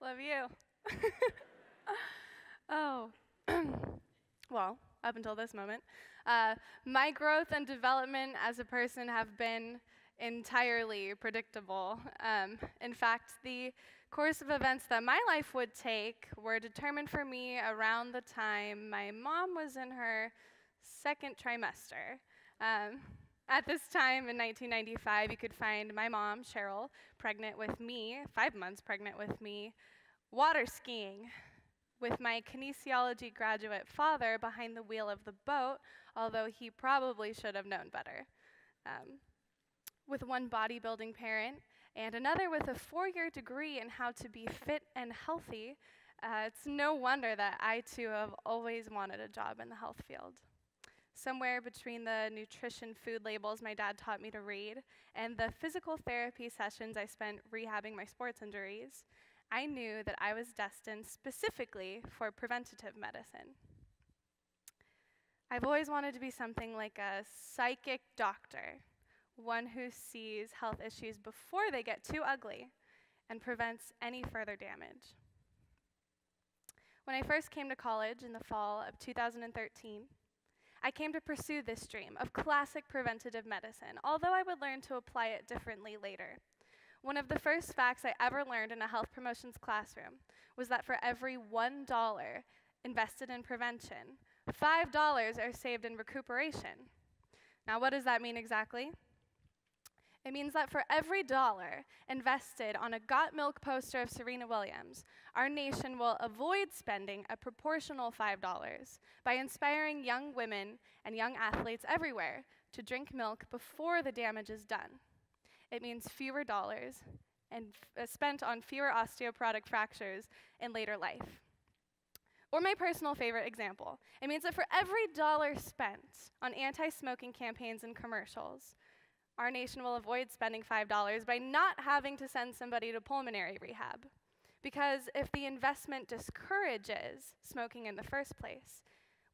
Love you. Oh, well, up until this moment, my growth and development as a person have been entirely predictable. In fact, the course of events that my life would take were determined for me around the time my mom was in her second trimester. At this time in 1995, you could find my mom, Cheryl, pregnant with me, 5 months pregnant with me, water skiing with my kinesiology graduate father behind the wheel of the boat, although he probably should have known better. With one bodybuilding parent and another with a 4-year degree in how to be fit and healthy, it's no wonder that I too have always wanted a job in the health field. Somewhere between the nutrition food labels my dad taught me to read and the physical therapy sessions I spent rehabbing my sports injuries, I knew that I was destined specifically for preventative medicine. I've always wanted to be something like a psychic doctor, one who sees health issues before they get too ugly and prevents any further damage. When I first came to college in the fall of 2013, I came to pursue this dream of classic preventative medicine, although I would learn to apply it differently later. One of the first facts I ever learned in a health promotions classroom was that for every $1 invested in prevention, $5 are saved in recuperation. Now, what does that mean exactly? It means that for every dollar invested on a Got Milk poster of Serena Williams, our nation will avoid spending a proportional $5 by inspiring young women and young athletes everywhere to drink milk before the damage is done. It means fewer dollars and spent on fewer osteoporotic fractures in later life. Or my personal favorite example, it means that for every dollar spent on anti-smoking campaigns and commercials, our nation will avoid spending $5 by not having to send somebody to pulmonary rehab. Because if the investment discourages smoking in the first place,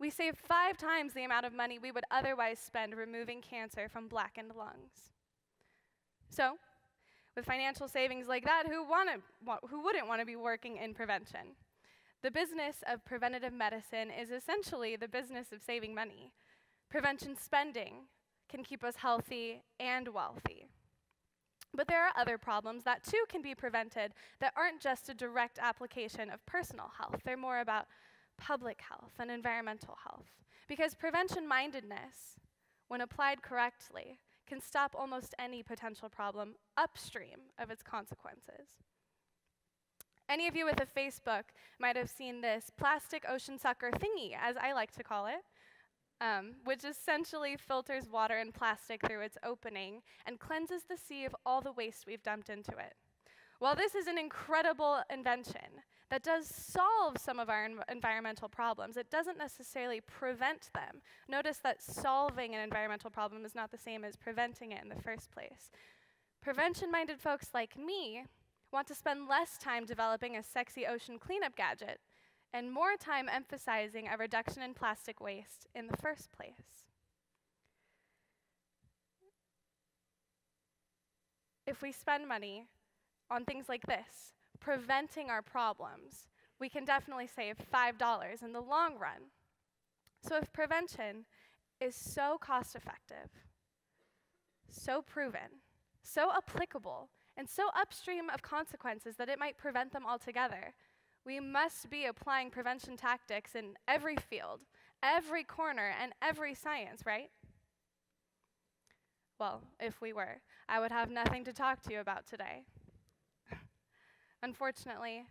we save 5 times the amount of money we would otherwise spend removing cancer from blackened lungs. So, with financial savings like that, who wouldn't want to be working in prevention? The business of preventative medicine is essentially the business of saving money. Prevention spending can keep us healthy and wealthy. But there are other problems that too can be prevented that aren't just a direct application of personal health. They're more about public health and environmental health. Because prevention-mindedness, when applied correctly, can stop almost any potential problem upstream of its consequences. Any of you with a Facebook might have seen this plastic ocean sucker thingy, as I like to call it, which essentially filters water and plastic through its opening and cleanses the sea of all the waste we've dumped into it. While this is an incredible invention that does solve some of our environmental problems, it doesn't necessarily prevent them. Notice that solving an environmental problem is not the same as preventing it in the first place. Prevention-minded folks like me want to spend less time developing a sexy ocean cleanup gadget and more time emphasizing a reduction in plastic waste in the first place. If we spend money on things like this, preventing our problems, we can definitely save $5 in the long run. So if prevention is so cost-effective, so proven, so applicable, and so upstream of consequences that it might prevent them altogether, we must be applying prevention tactics in every field, every corner, and every science, right? Well, if we were, I would have nothing to talk to you about today. Unfortunately,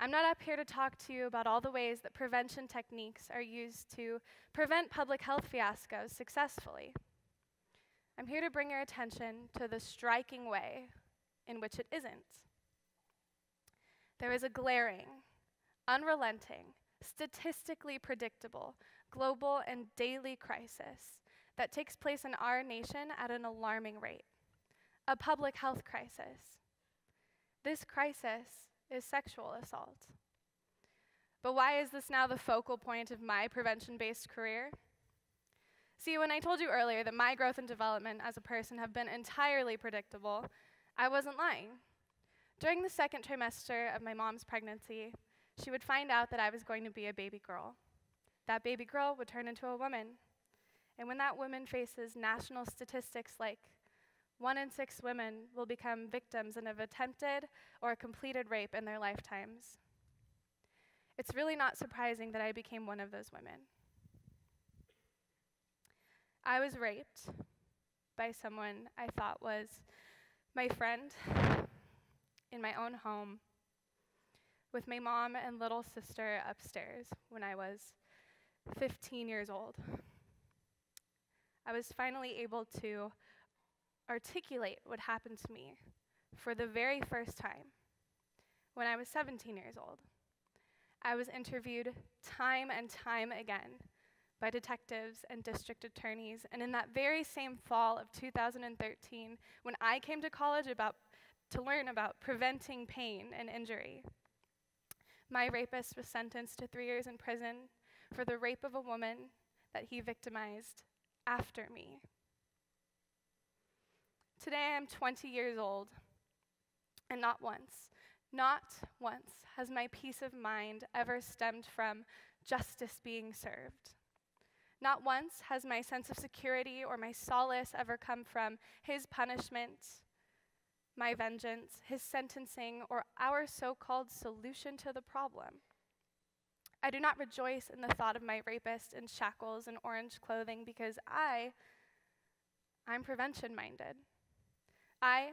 I'm not up here to talk to you about all the ways that prevention techniques are used to prevent public health fiascos successfully. I'm here to bring your attention to the striking way in which it isn't. There is a glaring, unrelenting, statistically predictable, global and daily crisis that takes place in our nation at an alarming rate, a public health crisis. This crisis is sexual assault. But why is this now the focal point of my prevention-based career? See, when I told you earlier that my growth and development as a person have been entirely predictable, I wasn't lying. During the second trimester of my mom's pregnancy, she would find out that I was going to be a baby girl. That baby girl would turn into a woman. And when that woman faces national statistics like 1 in 6 women will become victims and have attempted or completed rape in their lifetimes, it's really not surprising that I became one of those women. I was raped by someone I thought was my friend in my own home with my mom and little sister upstairs when I was 15 years old. I was finally able to articulate what happened to me for the very first time when I was 17 years old. I was interviewed time and time again by detectives and district attorneys, and in that very same fall of 2013, when I came to college to learn about preventing pain and injury, my rapist was sentenced to 3 years in prison for the rape of a woman that he victimized after me. Today I'm 20 years old, and not once has my peace of mind ever stemmed from justice being served. Not once has my sense of security or my solace ever come from his punishment, my vengeance, his sentencing, or our so-called solution to the problem. I do not rejoice in the thought of my rapist in shackles and orange clothing because I'm prevention-minded. I,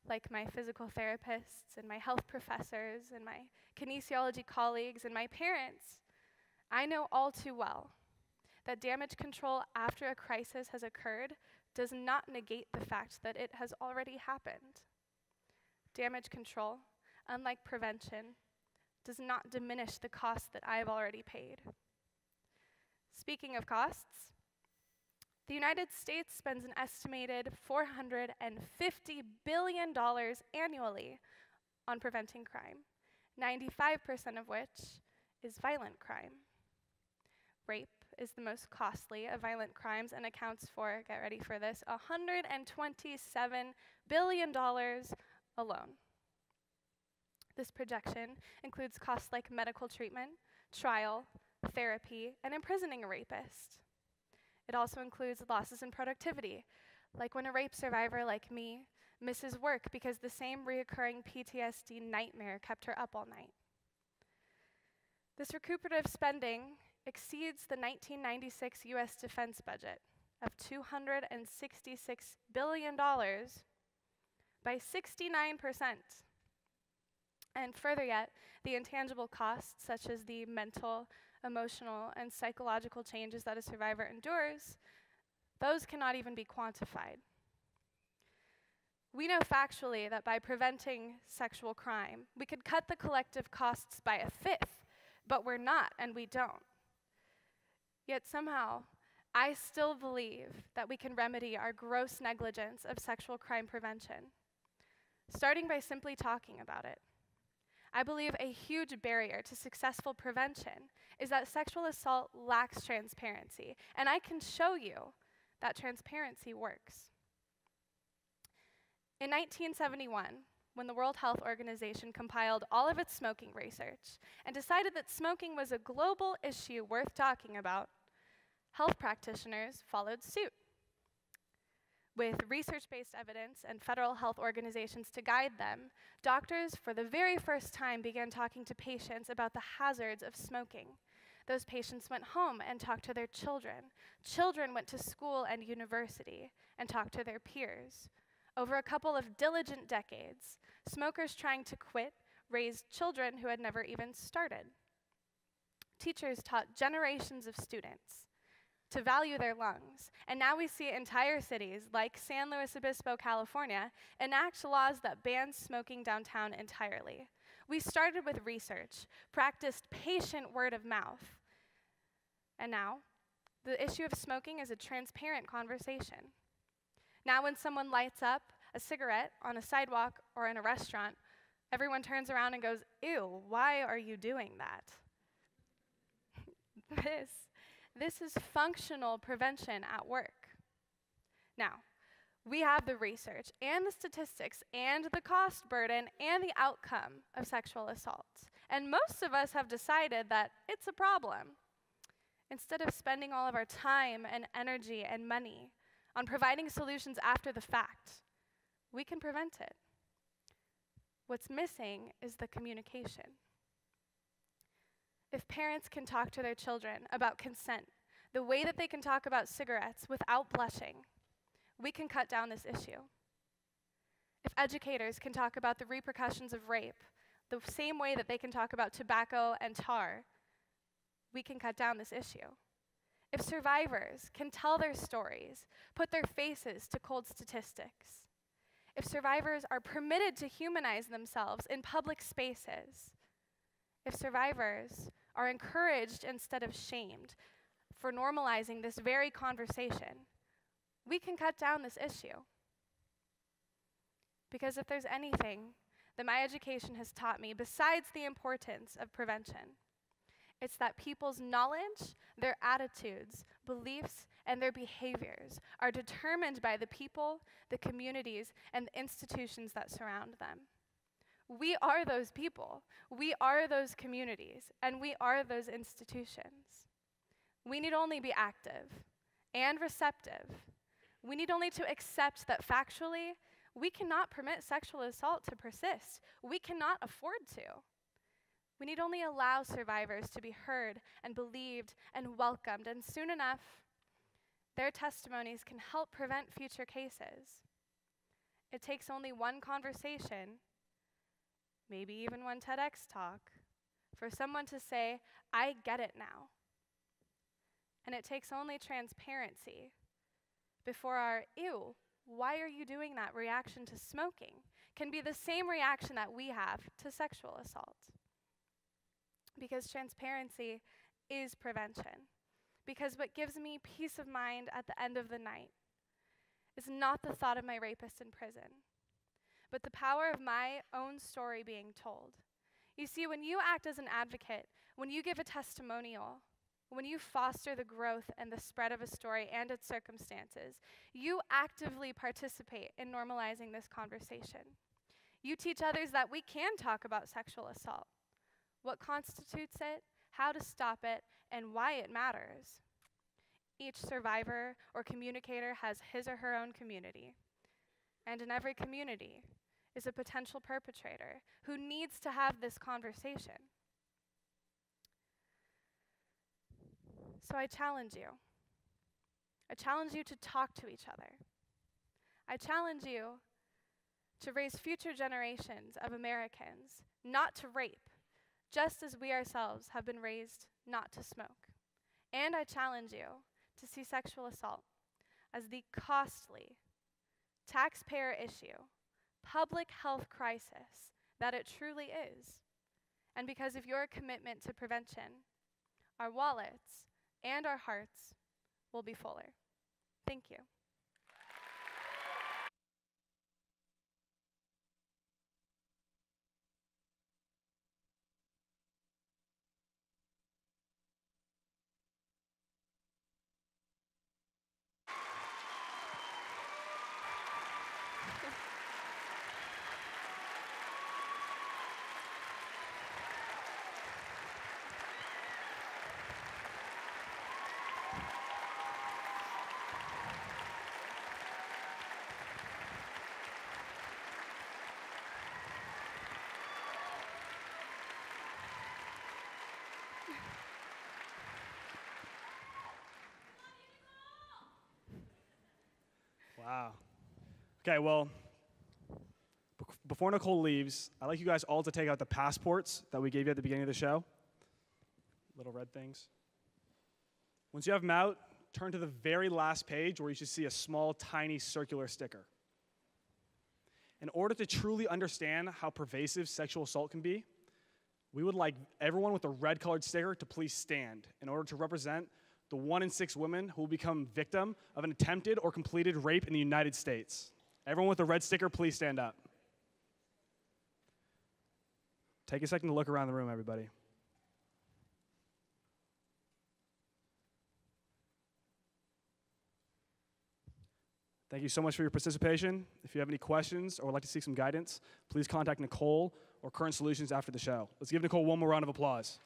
like my physical therapists and my health professors and my kinesiology colleagues and my parents, I know all too well that damage control after a crisis has occurred does not negate the fact that it has already happened. Damage control, unlike prevention, does not diminish the cost that I've already paid. Speaking of costs, the United States spends an estimated $450 billion annually on preventing crime, 95% of which is violent crime. Rape is the most costly of violent crimes and accounts for, get ready for this, $127 billion alone. This projection includes costs like medical treatment, trial, therapy, and imprisoning a rapist. It also includes losses in productivity, like when a rape survivor like me misses work because the same reoccurring PTSD nightmare kept her up all night. This recuperative spending exceeds the 1996 US defense budget of $266 billion by 69%. And further yet, the intangible costs, such as the mental, emotional, and psychological changes that a survivor endures, those cannot even be quantified. We know factually that by preventing sexual crime, we could cut the collective costs by 1/5, but we're not, and we don't. Yet somehow, I still believe that we can remedy our gross negligence of sexual crime prevention, starting by simply talking about it. I believe a huge barrier to successful prevention is that sexual assault lacks transparency, and I can show you that transparency works. In 1971, when the World Health Organization compiled all of its smoking research and decided that smoking was a global issue worth talking about, health practitioners followed suit. With research-based evidence and federal health organizations to guide them, doctors for the very first time began talking to patients about the hazards of smoking. Those patients went home and talked to their children. Children went to school and university and talked to their peers. Over a couple of diligent decades, smokers trying to quit raised children who had never even started. Teachers taught generations of students to value their lungs. And now we see entire cities, like San Luis Obispo, California, enact laws that ban smoking downtown entirely. We started with research, practiced patient word of mouth, and now the issue of smoking is a transparent conversation. Now when someone lights up a cigarette on a sidewalk or in a restaurant, everyone turns around and goes, "Ew, why are you doing that?" This is functional prevention at work. Now, We have the research and the statistics and the cost burden and the outcome of sexual assault. And most of us have decided that it's a problem. Instead of spending all of our time and energy and money on providing solutions after the fact, we can prevent it. What's missing is the communication. If parents can talk to their children about consent, the way that they can talk about cigarettes without blushing, we can cut down this issue. If educators can talk about the repercussions of rape, the same way that they can talk about tobacco and tar, we can cut down this issue. If survivors can tell their stories, put their faces to cold statistics, if survivors are permitted to humanize themselves in public spaces, if survivors are encouraged instead of shamed for normalizing this very conversation, we can cut down this issue. Because if there's anything that my education has taught me besides the importance of prevention, it's that people's knowledge, their attitudes, beliefs, and their behaviors are determined by the people, the communities, and the institutions that surround them. We are those people, we are those communities, and we are those institutions. We need only be active and receptive. We need only to accept that factually, we cannot permit sexual assault to persist. We cannot afford to. We need only allow survivors to be heard and believed and welcomed, and soon enough, their testimonies can help prevent future cases. It takes only one conversation, maybe even one TEDx talk, for someone to say, I get it now. And it takes only transparency before our, ew, why are you doing that reaction to smoking can be the same reaction that we have to sexual assault. Because transparency is prevention. Because what gives me peace of mind at the end of the night is not the thought of my rapist in prison, but the power of my own story being told. You see, when you act as an advocate, when you give a testimonial, when you foster the growth and the spread of a story and its circumstances, you actively participate in normalizing this conversation. You teach others that we can talk about sexual assault, what constitutes it, how to stop it, and why it matters. Each survivor or communicator has his or her own community. And in every community is a potential perpetrator who needs to have this conversation. So I challenge you. I challenge you to talk to each other. I challenge you to raise future generations of Americans not to rape, just as we ourselves have been raised not to smoke. And I challenge you to see sexual assault as the costly, taxpayer issue, public health crisis that it truly is. And because of your commitment to prevention, our wallets and our hearts will be fuller. Thank you. Wow. Okay, well, before Nicole leaves, I'd like you guys all to take out the passports that we gave you at the beginning of the show. Little red things. Once you have them out, turn to the very last page where you should see a small, tiny circular sticker. In order to truly understand how pervasive sexual assault can be, we would like everyone with a red-colored sticker to please stand in order to represent the 1 in 6 women who will become victim of an attempted or completed rape in the United States. Everyone with a red sticker, please stand up. Take a second to look around the room, everybody. Thank you so much for your participation. If you have any questions or would like to seek some guidance, please contact Nicole or Current Solutions after the show. Let's give Nicole one more round of applause.